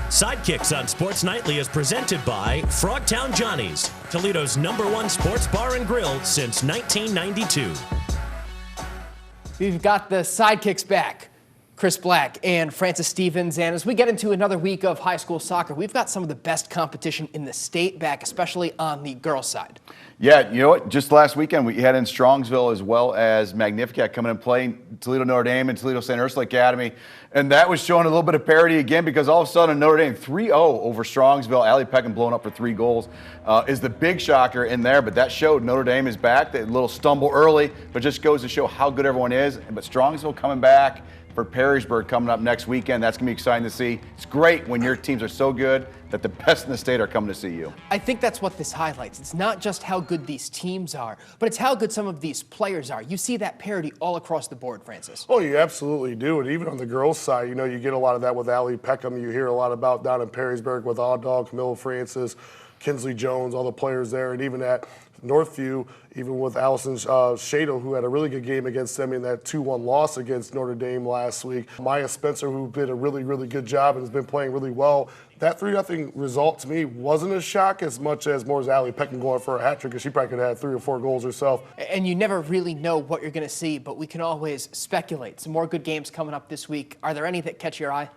Sidekicks on Sports Nightly is presented by Frogtown Johnny's, Toledo's #1 sports bar and grill since 1992. We've got the Sidekicks back, Chris Black and Francis Stevens, and as we get into another week of high school soccer, we've got some of the best competition in the state back, especially on the girls' side. Yeah, you know what? Just last weekend, we had in Strongsville as well as Magnificat coming and playing Toledo Notre Dame and Toledo St. Ursula Academy. And that was showing a little bit of parity again because all of a sudden Notre Dame 3-0 over Strongsville. Allie Peckham blowing up for 3 goals is the big shocker in there. But that showed Notre Dame is back. They had a little stumble early, but just goes to show how good everyone is. But Strongsville coming back for Perrysburg coming up next weekend. That's going to be exciting to see. It's great when your teams are so good that the best in the state are coming to see you. I think that's what this highlights. It's not just how good these teams are, but it's how good some of these players are. You see that parity all across the board, Francis. Oh, you absolutely do. And even on the girls' side, you know, you get a lot of that with Allie Peckham. You hear a lot about down in Perrysburg with Odd Dog, Camilla Francis, Kinsley Jones, all the players there. And even at Northview, even with Allison Shado, who had a really good game against them in that 2-1 loss against Notre Dame last week. Maya Spencer, who did a really, really good job and has been playing really well. That 3-0 result to me wasn't a shock as much as more as Allie Peckham going for a hat trick, because she probably could have had 3 or 4 goals herself. And you never really know what you're going to see, but we can always speculate. Some more good games coming up this week. Are there any that catch your eye?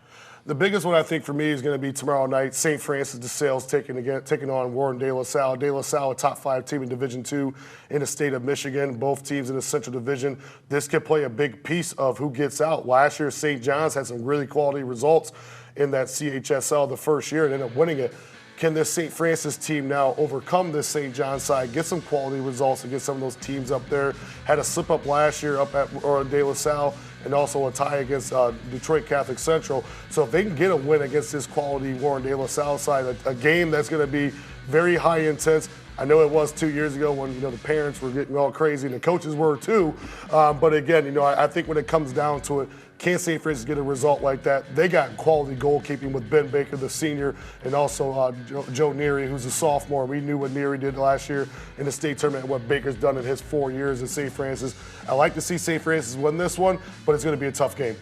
The biggest one I think for me is going to be tomorrow night. St. Francis de Sales taking on Warren De La Salle. De La Salle, a top 5 team in Division II in the state of Michigan. Both teams in the Central Division. This could play a big piece of who gets out. Last year, St. John's had some really quality results in that CHSL the first year and ended up winning it. Can this St. Francis team now overcome this St. John's side, get some quality results against some of those teams up there? Had a slip up last year up at De La Salle, and also a tie against Detroit Catholic Central. So if they can get a win against this quality Warren De La Salle side, a game that's going to be very high intense. I know it was 2 years ago when, you know, the parents were getting all crazy and the coaches were too. But again, you know, I think when it comes down to it, can St. Francis get a result like that? They got quality goalkeeping with Ben Baker, the senior, and also Joe Neary, who's a sophomore. We knew what Neary did last year in the state tournament and what Baker's done in his 4 years at St. Francis. I like to see St. Francis win this one, but it's going to be a tough game.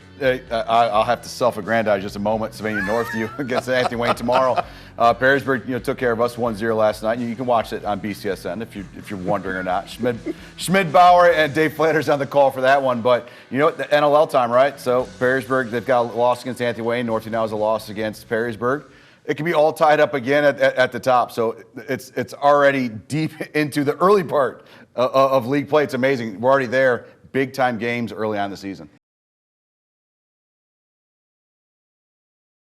I'll have to self-aggrandize just a moment. Savannah Northview against Anthony Wayne tomorrow. Perrysburg, you know, took care of us 1-0 last night. You can watch it on BCSN if you're wondering or not. Schmidbauer and Dave Flanders on the call for that one. But you know, the NLL time, right? So Perrysburg, they've got a loss against Anthony Wayne. Northview now has a loss against Perrysburg. It can be all tied up again at the top. So it's already deep into the early part of league play. It's amazing. We're already there. Big time games early on in the season.